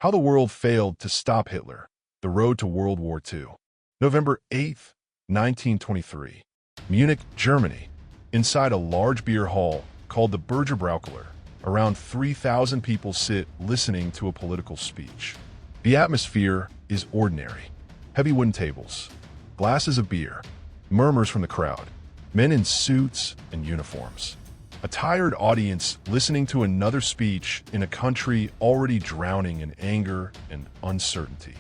How the World Failed to Stop Hitler. The Road to World War II. November 8, 1923. Munich, Germany. Inside a large beer hall called the Bürgerbraukeller, around 3,000 people sit listening to a political speech. The atmosphere is ordinary. Heavy wooden tables, glasses of beer, murmurs from the crowd, men in suits and uniforms. A tired audience listening to another speech in a country already drowning in anger and uncertainty.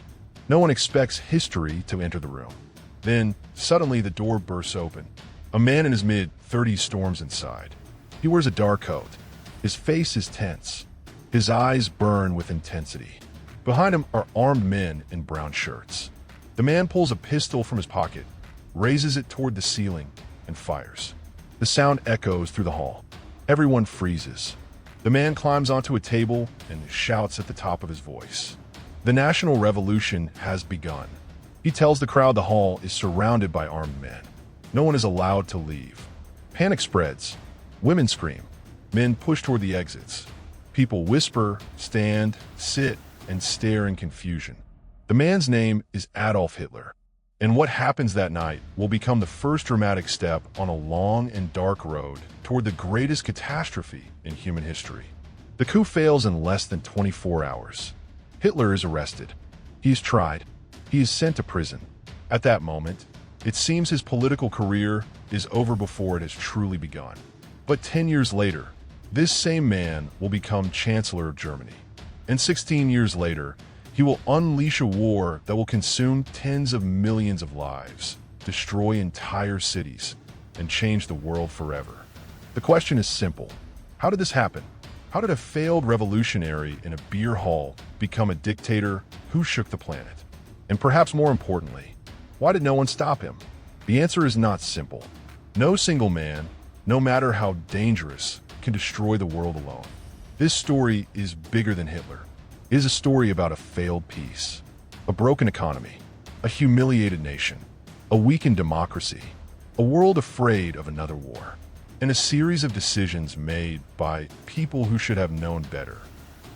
No one expects history to enter the room. Then, suddenly the door bursts open. A man in his mid-30s storms inside. He wears a dark coat. His face is tense. His eyes burn with intensity. Behind him are armed men in brown shirts. The man pulls a pistol from his pocket, raises it toward the ceiling, and fires. The sound echoes through the hall. Everyone freezes. The man climbs onto a table and shouts at the top of his voice. The national revolution has begun. He tells the crowd the hall is surrounded by armed men. No one is allowed to leave. Panic spreads. Women scream. Men push toward the exits. People whisper, stand, sit, and stare in confusion. The man's name is Adolf Hitler, and what happens that night will become the first dramatic step on a long and dark road toward the greatest catastrophe in human history. The coup fails in less than 24 hours. Hitler is arrested. He is tried. He is sent to prison. At that moment, it seems his political career is over before it has truly begun. But 10 years later, this same man will become Chancellor of Germany. And 16 years later, he will unleash a war that will consume tens of millions of lives, destroy entire cities, and change the world forever. The question is simple. How did this happen? How did a failed revolutionary in a beer hall become a dictator who shook the planet? And perhaps more importantly, why did no one stop him? The answer is not simple. No single man, no matter how dangerous, can destroy the world alone. This story is bigger than Hitler. It is a story about a failed peace, a broken economy, a humiliated nation, a weakened democracy, a world afraid of another war, and a series of decisions made by people who should have known better.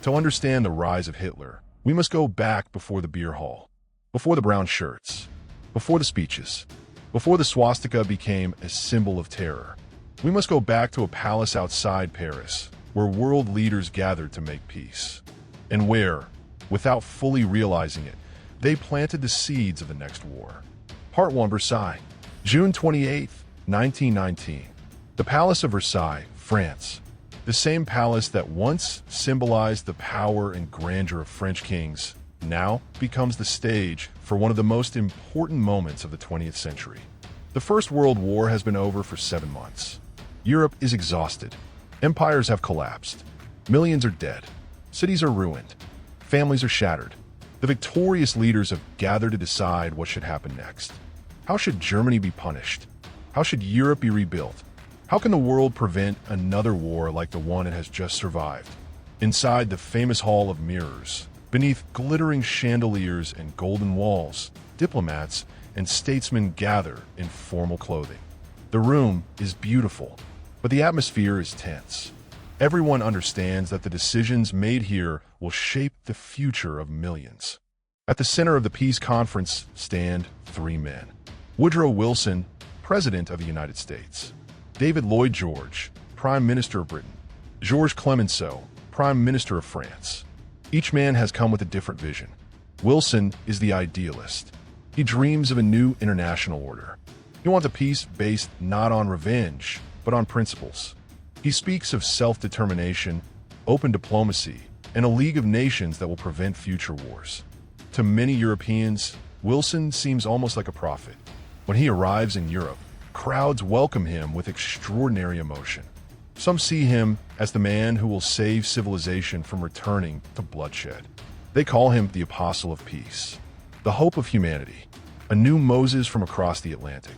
To understand the rise of Hitler, we must go back before the beer hall, before the brown shirts, before the speeches, before the swastika became a symbol of terror. We must go back to a palace outside Paris, where world leaders gathered to make peace, and where, without fully realizing it, they planted the seeds of the next war. Part 1. Versailles, June 28, 1919. The Palace of Versailles, France. The same palace that once symbolized the power and grandeur of French kings, now becomes the stage for one of the most important moments of the 20th century. The First World War has been over for 7 months. Europe is exhausted. Empires have collapsed. Millions are dead. Cities are ruined. Families are shattered. The victorious leaders have gathered to decide what should happen next. How should Germany be punished? How should Europe be rebuilt? How can the world prevent another war like the one it has just survived? Inside the famous Hall of Mirrors, beneath glittering chandeliers and golden walls, diplomats and statesmen gather in formal clothing. The room is beautiful, but the atmosphere is tense. Everyone understands that the decisions made here will shape the future of millions. At the center of the peace conference stand 3 men. Woodrow Wilson, President of the United States. David Lloyd George, Prime Minister of Britain. Georges Clemenceau, Prime Minister of France. Each man has come with a different vision. Wilson is the idealist. He dreams of a new international order. He wants a peace based not on revenge, but on principles. He speaks of self-determination, open diplomacy, and a League of Nations that will prevent future wars. To many Europeans, Wilson seems almost like a prophet. When he arrives in Europe, crowds welcome him with extraordinary emotion. Some see him as the man who will save civilization from returning to bloodshed. They call him the Apostle of Peace, the hope of humanity, a new Moses from across the Atlantic.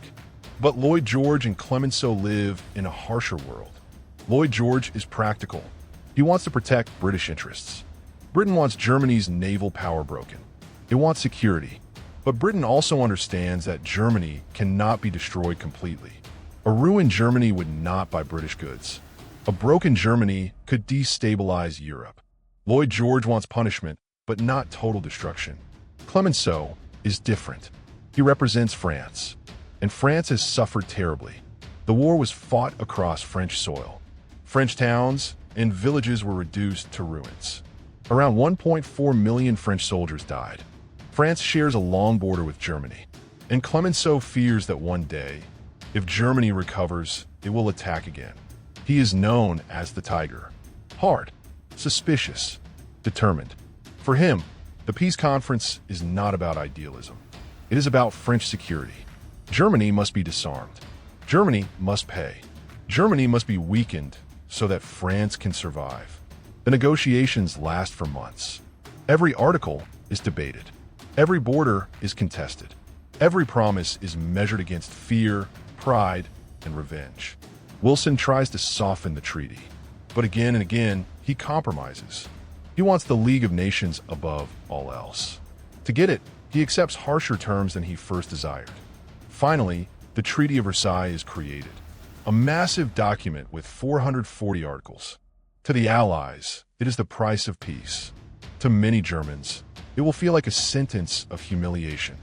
But Lloyd George and Clemenceau live in a harsher world. Lloyd George is practical. He wants to protect British interests. Britain wants Germany's naval power broken. It wants security. But Britain also understands that Germany cannot be destroyed completely. A ruined Germany would not buy British goods. A broken Germany could destabilize Europe. Lloyd George wants punishment, but not total destruction. Clemenceau is different. He represents France, and France has suffered terribly. The war was fought across French soil. French towns and villages were reduced to ruins. Around 1.4 million French soldiers died. France shares a long border with Germany, and Clemenceau fears that one day, if Germany recovers, it will attack again. He is known as the Tiger. Hard, suspicious, determined. For him, the peace conference is not about idealism. It is about French security. Germany must be disarmed. Germany must pay. Germany must be weakened so that France can survive. The negotiations last for months. Every article is debated. Every border is contested. Every promise is measured against fear, pride, and revenge. Wilson tries to soften the treaty, but again and again, he compromises. He wants the League of Nations above all else. To get it, he accepts harsher terms than he first desired. Finally, the Treaty of Versailles is created, a massive document with 440 articles. To the Allies, it is the price of peace. To many Germans, it will feel like a sentence of humiliation.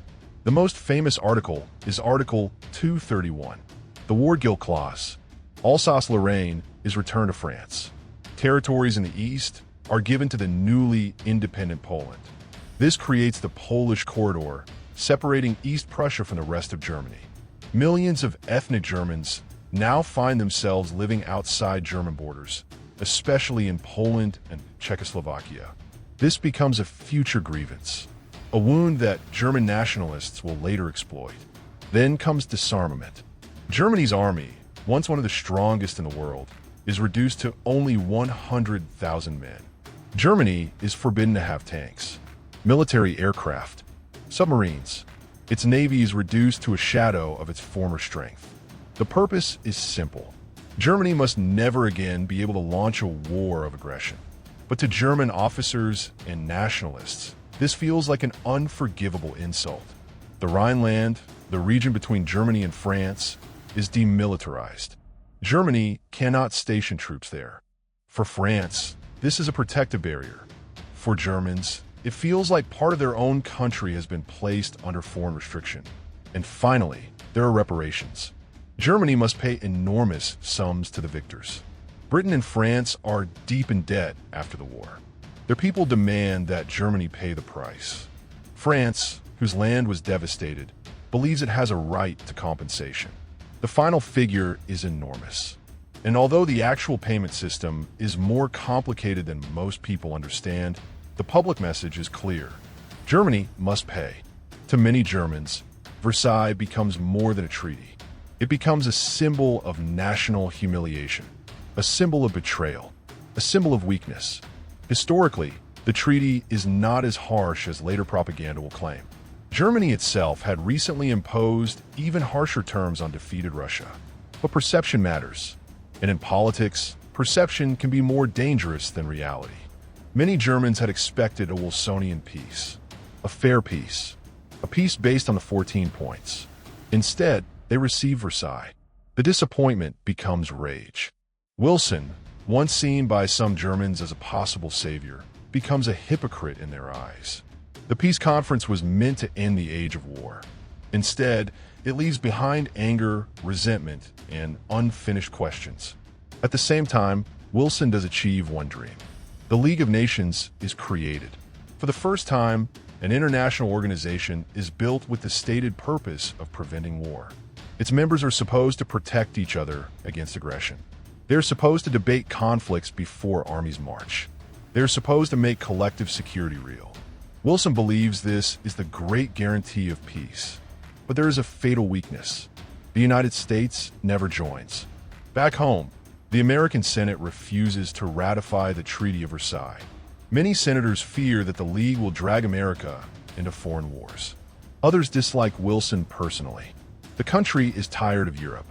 The most famous article is Article 231. The War-Guilt Clause. Alsace-Lorraine is returned to France. Territories in the east are given to the newly independent Poland. This creates the Polish corridor, separating East Prussia from the rest of Germany. Millions of ethnic Germans now find themselves living outside German borders, especially in Poland and Czechoslovakia. This becomes a future grievance, a wound that German nationalists will later exploit. Then comes disarmament. Germany's army, once one of the strongest in the world, is reduced to only 100,000 men. Germany is forbidden to have tanks, military aircraft, submarines. Its navy is reduced to a shadow of its former strength. The purpose is simple. Germany must never again be able to launch a war of aggression. But to German officers and nationalists, this feels like an unforgivable insult. The Rhineland, the region between Germany and France, is demilitarized. Germany cannot station troops there. For France, this is a protective barrier. For Germans, it feels like part of their own country has been placed under foreign restriction. And finally, there are reparations. Germany must pay enormous sums to the victors. Britain and France are deep in debt after the war. Their people demand that Germany pay the price. France, whose land was devastated, believes it has a right to compensation. The final figure is enormous. And although the actual payment system is more complicated than most people understand, the public message is clear. Germany must pay. To many Germans, Versailles becomes more than a treaty. It becomes a symbol of national humiliation, a symbol of betrayal, a symbol of weakness. Historically, the treaty is not as harsh as later propaganda will claim. Germany itself had recently imposed even harsher terms on defeated Russia. But perception matters. And in politics, perception can be more dangerous than reality. Many Germans had expected a Wilsonian peace, a fair peace, a peace based on the 14 points. Instead, they received Versailles. The disappointment becomes rage. Wilson, once seen by some Germans as a possible savior, becomes a hypocrite in their eyes. The peace conference was meant to end the age of war. Instead, it leaves behind anger, resentment, and unfinished questions. At the same time, Wilson does achieve one dream. The League of Nations is created. For the first time, an international organization is built with the stated purpose of preventing war. Its members are supposed to protect each other against aggression. They are supposed to debate conflicts before armies march. They are supposed to make collective security real. Wilson believes this is the great guarantee of peace. But there is a fatal weakness. The United States never joins. Back home, the American Senate refuses to ratify the Treaty of Versailles. Many senators fear that the League will drag America into foreign wars. Others dislike Wilson personally. The country is tired of Europe.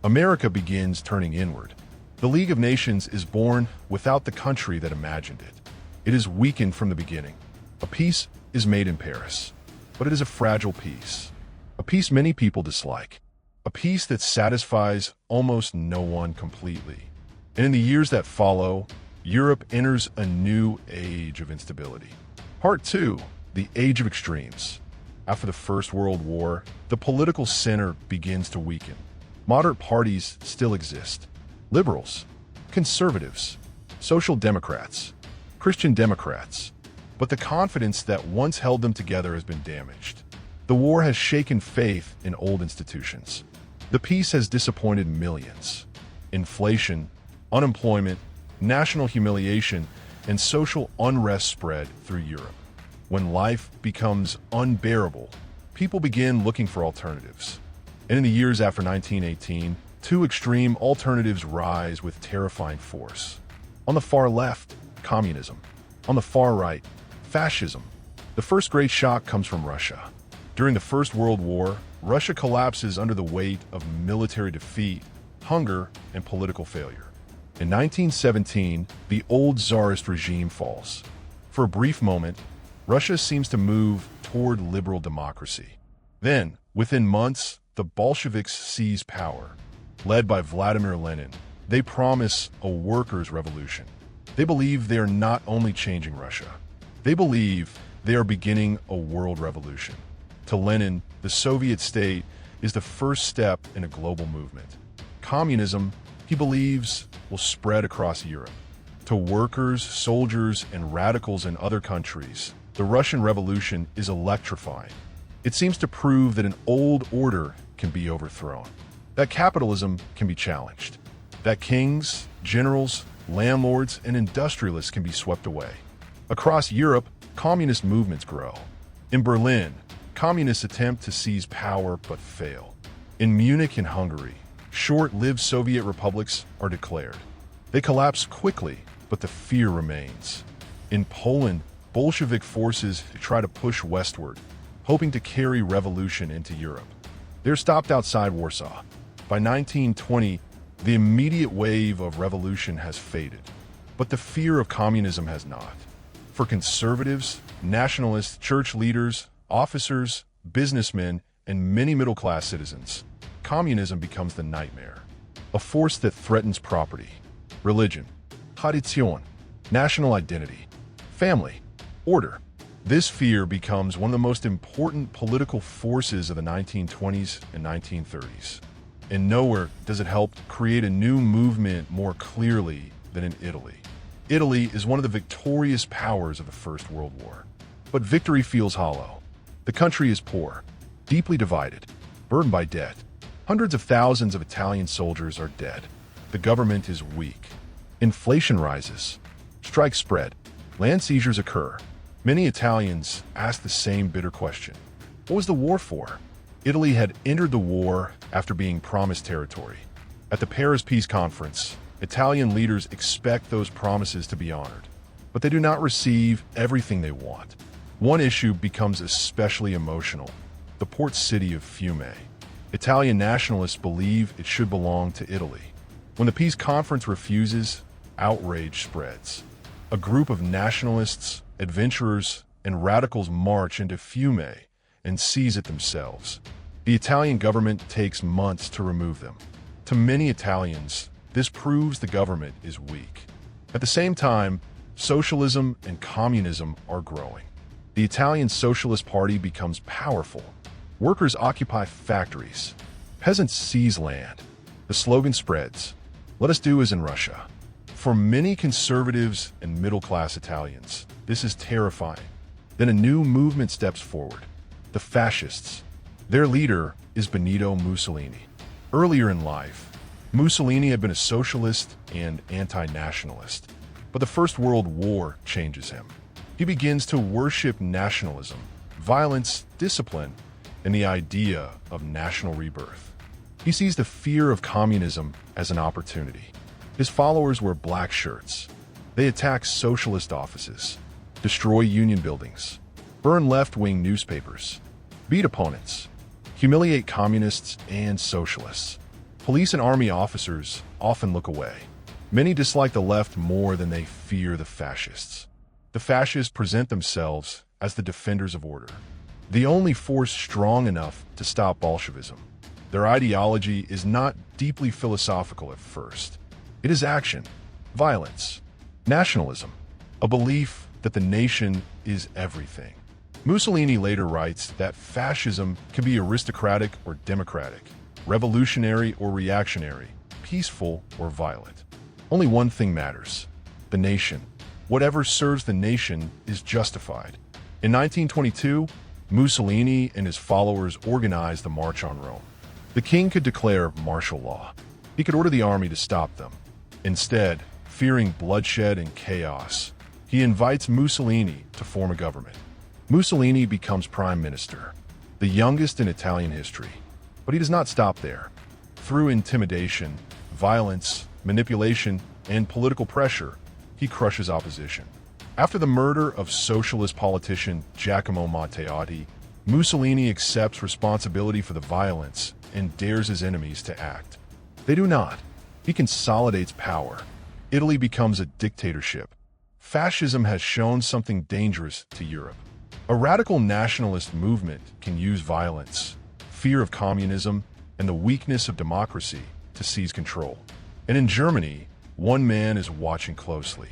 America begins turning inward. The League of Nations is born without the country that imagined it. It is weakened from the beginning. A peace is made in Paris, but it is a fragile peace. A peace many people dislike. A peace that satisfies almost no one completely. And in the years that follow, Europe enters a new age of instability. Part 2. The Age of Extremes. After the First World War, the political center begins to weaken. Moderate parties still exist. Liberals, conservatives, social democrats, Christian democrats. But the confidence that once held them together has been damaged. The war has shaken faith in old institutions. The peace has disappointed millions. Inflation, unemployment, national humiliation, and social unrest spread through Europe. When life becomes unbearable, people begin looking for alternatives. And in the years after 1918, two extreme alternatives rise with terrifying force. On the far left, communism. On the far right, fascism. The first great shock comes from Russia. During the First World War, Russia collapses under the weight of military defeat, hunger, and political failure. In 1917, the old Tsarist regime falls. For a brief moment, Russia seems to move toward liberal democracy. Then, within months, the Bolsheviks seize power. Led by Vladimir Lenin, they promise a workers' revolution. They believe they are not only changing Russia, they believe they are beginning a world revolution. To Lenin, the Soviet state is the first step in a global movement. Communism, he believes, will spread across Europe. To workers, soldiers, and radicals in other countries, the Russian Revolution is electrifying. It seems to prove that an old order can be overthrown, that capitalism can be challenged, that kings, generals, landlords, and industrialists can be swept away. Across Europe, communist movements grow. In Berlin, communists attempt to seize power but fail. In Munich and Hungary, short-lived Soviet republics are declared. They collapse quickly, but the fear remains. In Poland, Bolshevik forces try to push westward, hoping to carry revolution into Europe. They're stopped outside Warsaw. By 1920, the immediate wave of revolution has faded, but the fear of communism has not. For conservatives, nationalists, church leaders, officers, businessmen, and many middle-class citizens, communism becomes the nightmare, a force that threatens property, religion, tradition, national identity, family, order. This fear becomes one of the most important political forces of the 1920s and 1930s. And nowhere does it help create a new movement more clearly than in Italy. Italy is one of the victorious powers of the First World War. But victory feels hollow. The country is poor, deeply divided, burdened by debt. Hundreds of thousands of Italian soldiers are dead. The government is weak. Inflation rises. Strikes spread. Land seizures occur. Many Italians ask the same bitter question. What was the war for? Italy had entered the war after being promised territory. At the Paris Peace Conference, Italian leaders expect those promises to be honored, but they do not receive everything they want. One issue becomes especially emotional: the port city of Fiume. Italian nationalists believe it should belong to Italy. When the peace conference refuses, outrage spreads. A group of nationalists, adventurers, and radicals march into Fiume and seize it themselves. The Italian government takes months to remove them. To many Italians, this proves the government is weak. At the same time, socialism and communism are growing. The Italian Socialist Party becomes powerful. Workers occupy factories. Peasants seize land. The slogan spreads, "Let us do as in Russia." For many conservatives and middle-class Italians, this is terrifying. Then a new movement steps forward: the fascists. Their leader is Benito Mussolini. Earlier in life, Mussolini had been a socialist and anti-nationalist, but the First World War changes him. He begins to worship nationalism, violence, discipline, and the idea of national rebirth. He sees the fear of communism as an opportunity. His followers wear black shirts. They attack socialist offices, destroy union buildings, burn left-wing newspapers, beat opponents, humiliate communists and socialists. Police and army officers often look away. Many dislike the left more than they fear the fascists. The fascists present themselves as the defenders of order, the only force strong enough to stop Bolshevism. Their ideology is not deeply philosophical at first. It is action, violence, nationalism, a belief that the nation is everything. Mussolini later writes that fascism can be aristocratic or democratic, revolutionary or reactionary, peaceful or violent. Only one thing matters: the nation. Whatever serves the nation is justified. In 1922, Mussolini and his followers organized the March on Rome. The king could declare martial law. He could order the army to stop them. Instead, fearing bloodshed and chaos, he invites Mussolini to form a government. Mussolini becomes prime minister, the youngest in Italian history. But he does not stop there. Through intimidation, violence, manipulation, and political pressure, he crushes opposition. After the murder of socialist politician Giacomo Matteotti, Mussolini accepts responsibility for the violence and dares his enemies to act. They do not. He consolidates power. Italy becomes a dictatorship. Fascism has shown something dangerous to Europe. A radical nationalist movement can use violence, fear of communism, and the weakness of democracy to seize control. And in Germany, one man is watching closely.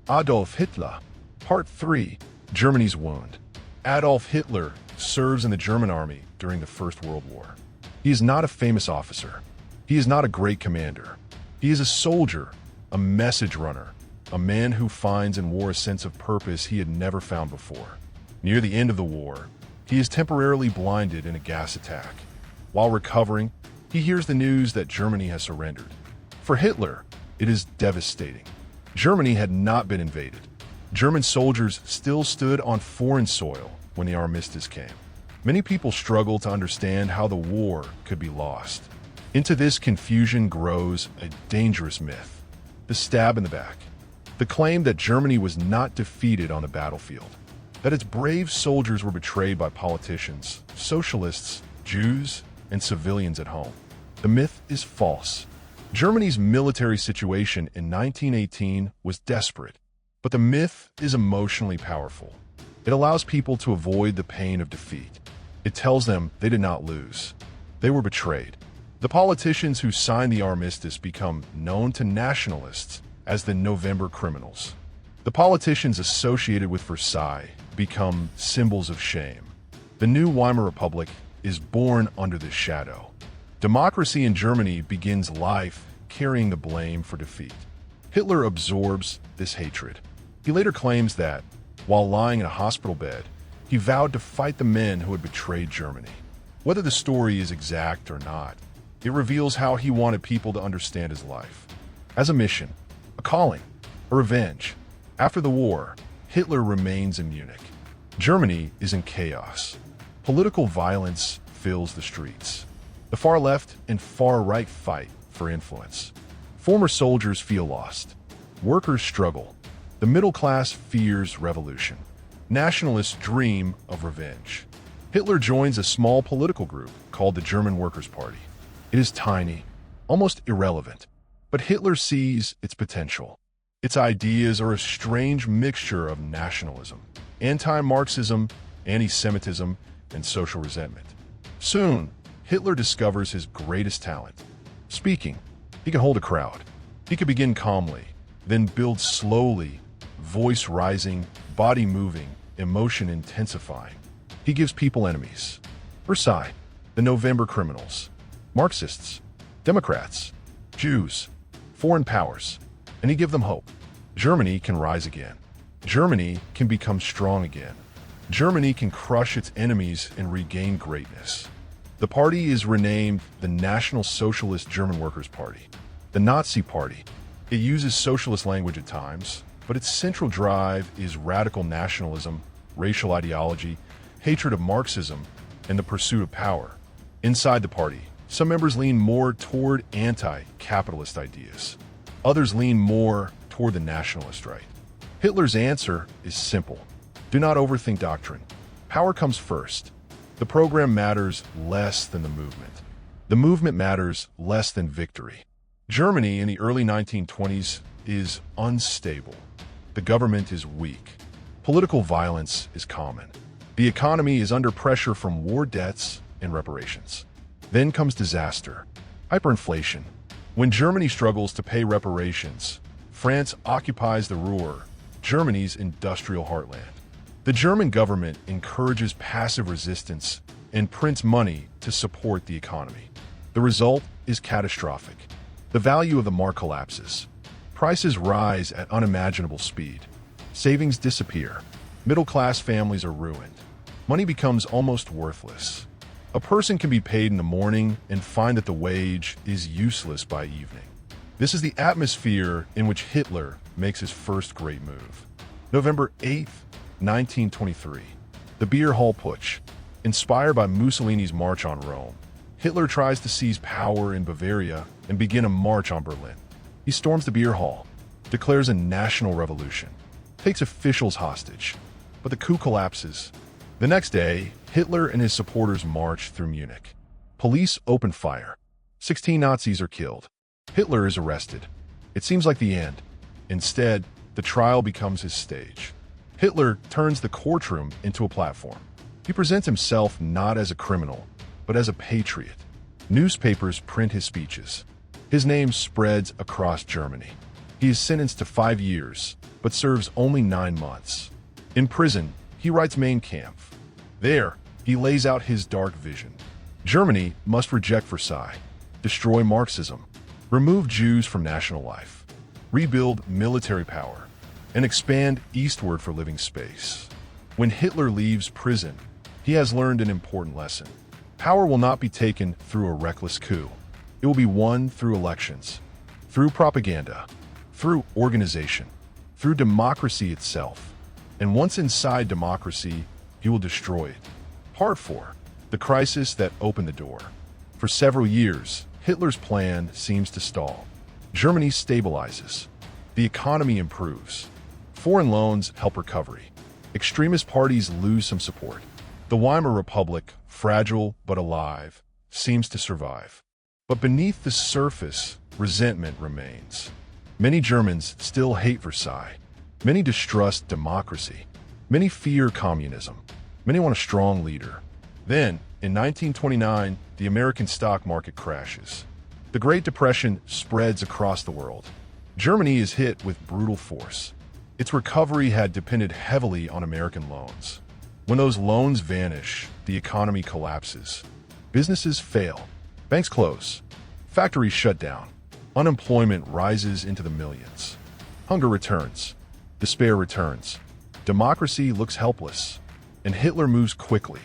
Adolf Hitler. Part 3. Germany's Wound. Adolf Hitler serves in the German army during the First World War. He is not a famous officer. He is not a great commander. He is a soldier, a message runner, a man who finds in war a sense of purpose he had never found before. Near the end of the war, he is temporarily blinded in a gas attack. While recovering, he hears the news that Germany has surrendered. For Hitler, it is devastating. Germany had not been invaded. German soldiers still stood on foreign soil when the armistice came. Many people struggle to understand how the war could be lost. Into this confusion grows a dangerous myth: the stab in the back. The claim that Germany was not defeated on the battlefield, that its brave soldiers were betrayed by politicians, socialists, Jews, and civilians at home. The myth is false. Germany's military situation in 1918 was desperate, but the myth is emotionally powerful. It allows people to avoid the pain of defeat. It tells them they did not lose. They were betrayed. The politicians who signed the armistice become known to nationalists as the November criminals. The politicians associated with Versailles become symbols of shame. The new Weimar Republic is born under this shadow. Democracy in Germany begins life carrying the blame for defeat. Hitler absorbs this hatred. He later claims that, while lying in a hospital bed, he vowed to fight the men who had betrayed Germany. Whether the story is exact or not, it reveals how he wanted people to understand his life. As a mission, a calling, a revenge. After the war, Hitler remains in Munich. Germany is in chaos. Political violence fills the streets. The far left and far right fight for influence. Former soldiers feel lost. Workers struggle. The middle class fears revolution. Nationalists dream of revenge. Hitler joins a small political group called the German Workers' Party. It is tiny, almost irrelevant, but Hitler sees its potential. Its ideas are a strange mixture of nationalism, anti-Marxism, anti-Semitism, and social resentment. Soon, Hitler discovers his greatest talent: speaking. He can hold a crowd. He can begin calmly, then build slowly, voice rising, body moving, emotion intensifying. He gives people enemies. Versailles, the November criminals, Marxists, Democrats, Jews, foreign powers, and he gives them hope. Germany can rise again. Germany can become strong again. Germany can crush its enemies and regain greatness. The party is renamed the National Socialist German Workers' Party, the Nazi Party. It uses socialist language at times, but its central drive is radical nationalism, racial ideology, hatred of Marxism, and the pursuit of power. Inside the party, some members lean more toward anti-capitalist ideas. Others lean more toward the nationalist right. Hitler's answer is simple: do not overthink doctrine. Power comes first. The program matters less than the movement. The movement matters less than victory. Germany in the early 1920s is unstable. The government is weak. Political violence is common. The economy is under pressure from war debts and reparations. Then comes disaster, hyperinflation. When Germany struggles to pay reparations, France occupies the Ruhr, Germany's industrial heartland. The German government encourages passive resistance and prints money to support the economy. The result is catastrophic. The value of the mark collapses. Prices rise at unimaginable speed. Savings disappear. Middle-class families are ruined. Money becomes almost worthless. A person can be paid in the morning and find that the wage is useless by evening. This is the atmosphere in which Hitler makes his first great move. November 8, 1923. The Beer Hall Putsch. Inspired by Mussolini's March on Rome, Hitler tries to seize power in Bavaria and begin a march on Berlin. He storms the beer hall, declares a national revolution, takes officials hostage, but the coup collapses. The next day, Hitler and his supporters march through Munich. Police open fire. 16 Nazis are killed. Hitler is arrested. It seems like the end. Instead, the trial becomes his stage. Hitler turns the courtroom into a platform. He presents himself not as a criminal, but as a patriot. Newspapers print his speeches. His name spreads across Germany. He is sentenced to 5 years, but serves only 9 months. In prison, he writes Mein Kampf. There, he lays out his dark vision. Germany must reject Versailles, destroy Marxism, remove Jews from national life, rebuild military power, and expand eastward for living space. When Hitler leaves prison, he has learned an important lesson. Power will not be taken through a reckless coup. It will be won through elections, through propaganda, through organization, through democracy itself. And once inside democracy, he will destroy it. Part 4. The crisis that opened the door. For several years, Hitler's plan seems to stall. Germany stabilizes. The economy improves. Foreign loans help recovery. Extremist parties lose some support. The Weimar Republic, fragile but alive, seems to survive. But beneath the surface, resentment remains. Many Germans still hate Versailles. Many distrust democracy. Many fear communism. Many want a strong leader. Then, in 1929, the American stock market crashes. The Great Depression spreads across the world. Germany is hit with brutal force. Its recovery had depended heavily on American loans. When those loans vanish, the economy collapses. Businesses fail. Banks close. Factories shut down. Unemployment rises into the millions. Hunger returns. Despair returns. Democracy looks helpless. And Hitler moves quickly.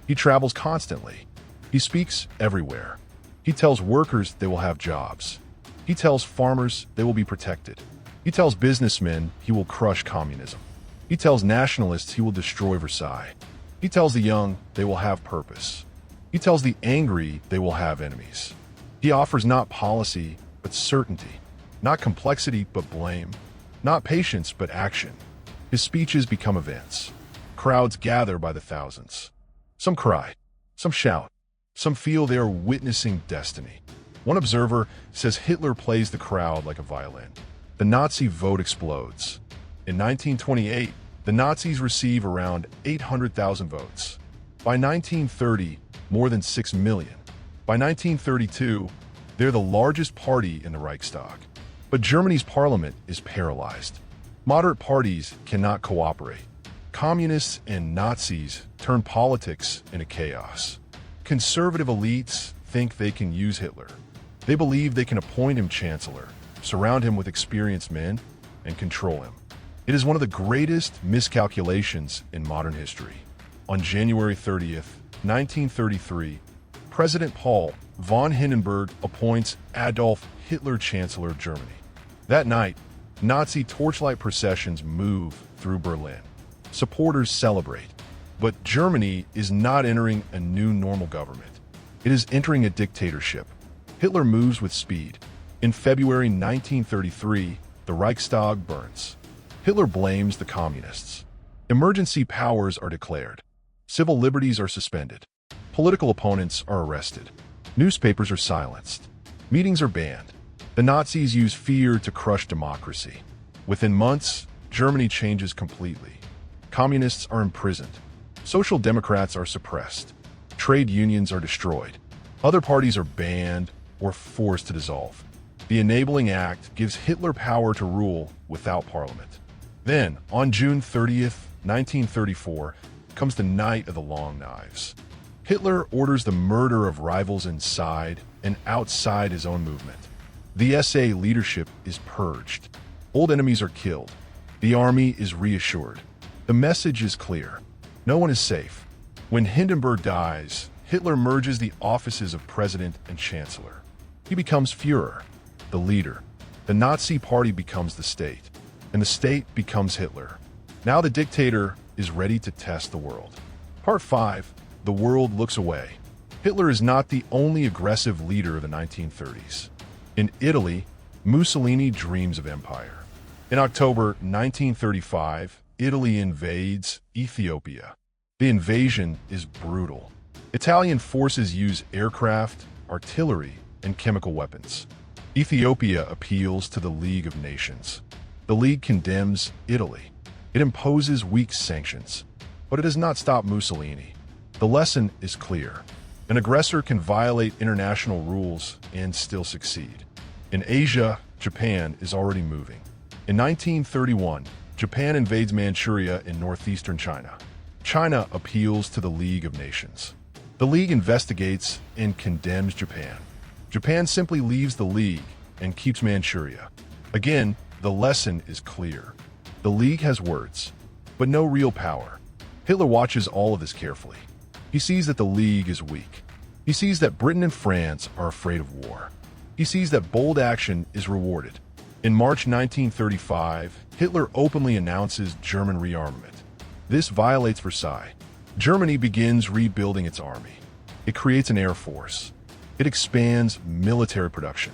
He travels constantly. He speaks everywhere. He tells workers they will have jobs. He tells farmers they will be protected. He tells businessmen he will crush communism. He tells nationalists he will destroy Versailles. He tells the young they will have purpose. He tells the angry they will have enemies. He offers not policy, but certainty. Not complexity, but blame. Not patience, but action. His speeches become events. Crowds gather by the thousands. Some cry. Some shout. Some feel they are witnessing destiny. One observer says Hitler plays the crowd like a violin. The Nazi vote explodes. In 1928, the Nazis receive around 800,000 votes. By 1930, more than 6 million. By 1932, they're the largest party in the Reichstag. But Germany's parliament is paralyzed. Moderate parties cannot cooperate. Communists and Nazis turn politics into chaos. Conservative elites think they can use Hitler. They believe they can appoint him chancellor, surround him with experienced men, and control him. It is one of the greatest miscalculations in modern history. On January 30th, 1933, President Paul von Hindenburg appoints Adolf Hitler Chancellor of Germany. That night, Nazi torchlight processions move through Berlin. Supporters celebrate. But Germany is not entering a new normal government. It is entering a dictatorship. Hitler moves with speed. In February 1933, the Reichstag burns. Hitler blames the communists. Emergency powers are declared. Civil liberties are suspended. Political opponents are arrested. Newspapers are silenced. Meetings are banned. The Nazis use fear to crush democracy. Within months, Germany changes completely. Communists are imprisoned. Social Democrats are suppressed. Trade unions are destroyed. Other parties are banned or forced to dissolve. The Enabling Act gives Hitler power to rule without parliament. Then, on June 30th, 1934, comes the Night of the Long Knives. Hitler orders the murder of rivals inside and outside his own movement. The SA leadership is purged. Old enemies are killed. The army is reassured. The message is clear. No one is safe. When Hindenburg dies, Hitler merges the offices of president and chancellor. He becomes Führer, the leader. The Nazi party becomes the state, and the state becomes Hitler. Now the dictator is ready to test the world. Part 5. The world looks away. Hitler is not the only aggressive leader of the 1930s. In Italy, Mussolini dreams of empire. In October 1935, Italy invades Ethiopia. The invasion is brutal. Italian forces use aircraft, artillery, and chemical weapons. Ethiopia appeals to the League of Nations. The League condemns Italy. It imposes weak sanctions, but it does not stop Mussolini. The lesson is clear. An aggressor can violate international rules and still succeed. In Asia, Japan is already moving. In 1931, Japan invades Manchuria in northeastern China. China appeals to the League of Nations. The League investigates and condemns Japan. Japan simply leaves the League and keeps Manchuria. Again, the lesson is clear. The League has words, but no real power. Hitler watches all of this carefully. He sees that the League is weak. He sees that Britain and France are afraid of war. He sees that bold action is rewarded. In March 1935, Hitler openly announces German rearmament. This violates Versailles. Germany begins rebuilding its army. It creates an air force. It expands military production.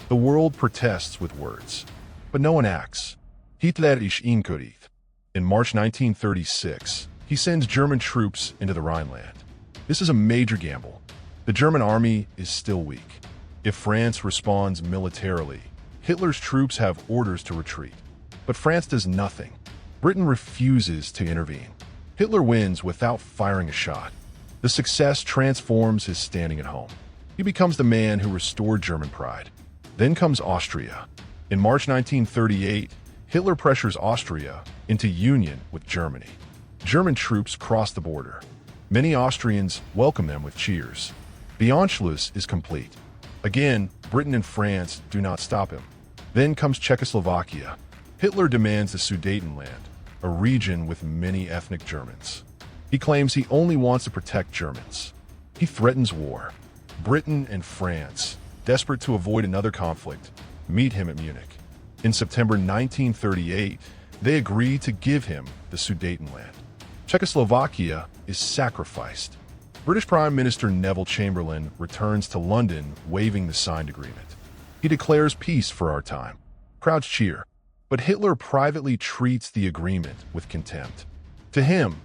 The world protests with words, but no one acts. Hitler ist unchecked. In March 1936, he sends German troops into the Rhineland. This is a major gamble. The German army is still weak. If France responds militarily, Hitler's troops have orders to retreat. But France does nothing. Britain refuses to intervene. Hitler wins without firing a shot. The success transforms his standing at home. He becomes the man who restored German pride. Then comes Austria. In March 1938, Hitler pressures Austria into union with Germany. German troops cross the border. Many Austrians welcome them with cheers. The Anschluss is complete. Again, Britain and France do not stop him. Then comes Czechoslovakia. Hitler demands the Sudetenland, a region with many ethnic Germans. He claims he only wants to protect Germans. He threatens war. Britain and France, desperate to avoid another conflict, meet him at Munich. In September 1938, they agree to give him the Sudetenland. Czechoslovakia is sacrificed. British Prime Minister Neville Chamberlain returns to London waving the signed agreement. He declares peace for our time. Crowds cheer, but Hitler privately treats the agreement with contempt. To him,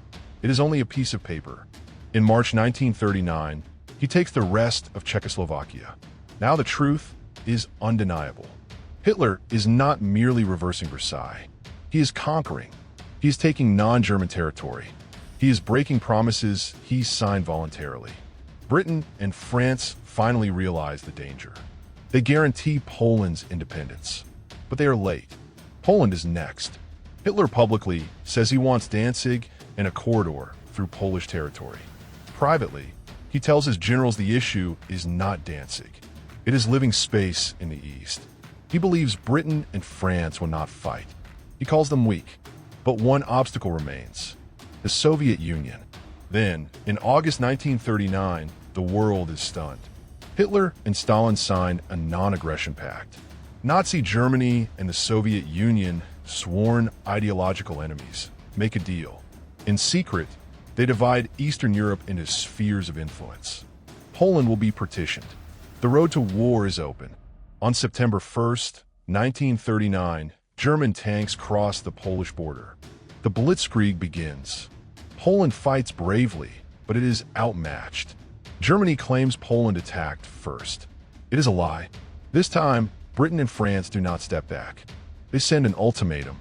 it is only a piece of paper. In March 1939, he takes the rest of Czechoslovakia. Now the truth is undeniable. Hitler is not merely reversing Versailles. He is conquering. He is taking non-German territory. He is breaking promises he signed voluntarily. Britain and France finally realize the danger. They guarantee Poland's independence. But they are late. Poland is next. Hitler publicly says he wants Danzig and a corridor through Polish territory. Privately, he tells his generals the issue is not Danzig. It is living space in the east. He believes Britain and France will not fight. He calls them weak. But one obstacle remains: the Soviet Union. Then, in August 1939, the world is stunned. Hitler and Stalin sign a non-aggression pact. Nazi Germany and the Soviet Union, sworn ideological enemies, make a deal. In secret, they divide Eastern Europe into spheres of influence. Poland will be partitioned. The road to war is open. On September 1st, 1939, German tanks cross the Polish border. The Blitzkrieg begins. Poland fights bravely, but it is outmatched. Germany claims Poland attacked first. It is a lie. This time, Britain and France do not step back. They send an ultimatum: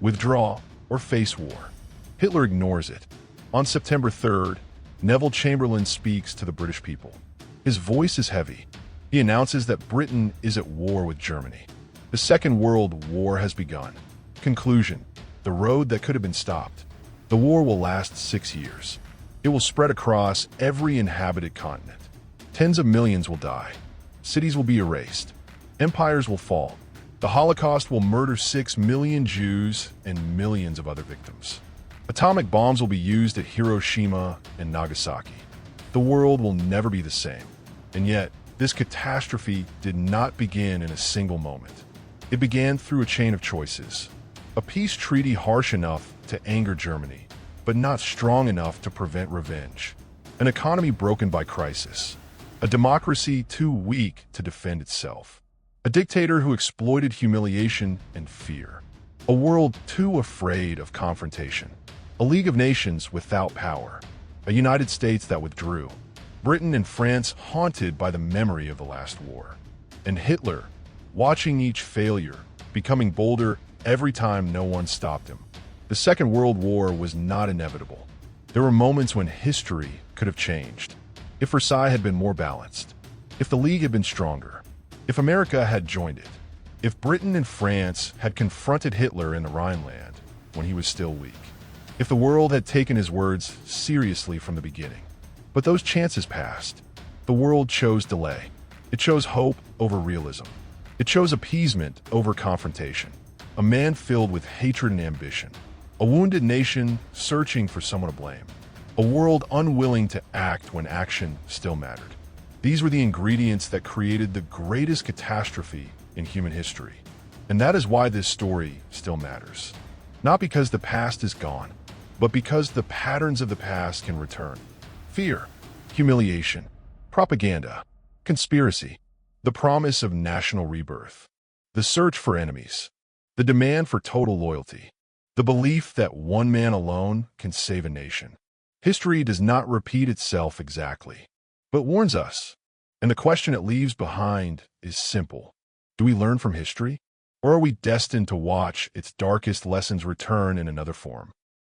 withdraw or face war. Hitler ignores it. On September 3rd, Neville Chamberlain speaks to the British people. His voice is heavy. He announces that Britain is at war with Germany. The Second World War has begun. Conclusion: the road that could have been stopped. The war will last 6 years. It will spread across every inhabited continent. Tens of millions will die. Cities will be erased. Empires will fall. The Holocaust will murder 6 million Jews and millions of other victims. Atomic bombs will be used at Hiroshima and Nagasaki. The world will never be the same. And yet, this catastrophe did not begin in a single moment. It began through a chain of choices. A peace treaty harsh enough to anger Germany, but not strong enough to prevent revenge. An economy broken by crisis. A democracy too weak to defend itself. A dictator who exploited humiliation and fear. A world too afraid of confrontation. A League of Nations without power. A United States that withdrew. Britain and France haunted by the memory of the last war. And Hitler, watching each failure, becoming bolder every time no one stopped him. The Second World War was not inevitable. There were moments when history could have changed. If Versailles had been more balanced. If the League had been stronger. If America had joined it. If Britain and France had confronted Hitler in the Rhineland when he was still weak. If the world had taken his words seriously from the beginning. But those chances passed. The world chose delay. It chose hope over realism. It chose appeasement over confrontation. A man filled with hatred and ambition. A wounded nation searching for someone to blame. A world unwilling to act when action still mattered. These were the ingredients that created the greatest catastrophe in human history. And that is why this story still matters. Not because the past is gone, but because the patterns of the past can return. Fear, humiliation, propaganda, conspiracy, the promise of national rebirth, the search for enemies, the demand for total loyalty, the belief that one man alone can save a nation. History does not repeat itself exactly, but warns us. And the question it leaves behind is simple. Do we learn from history? Or are we destined to watch its darkest lessons return in another form?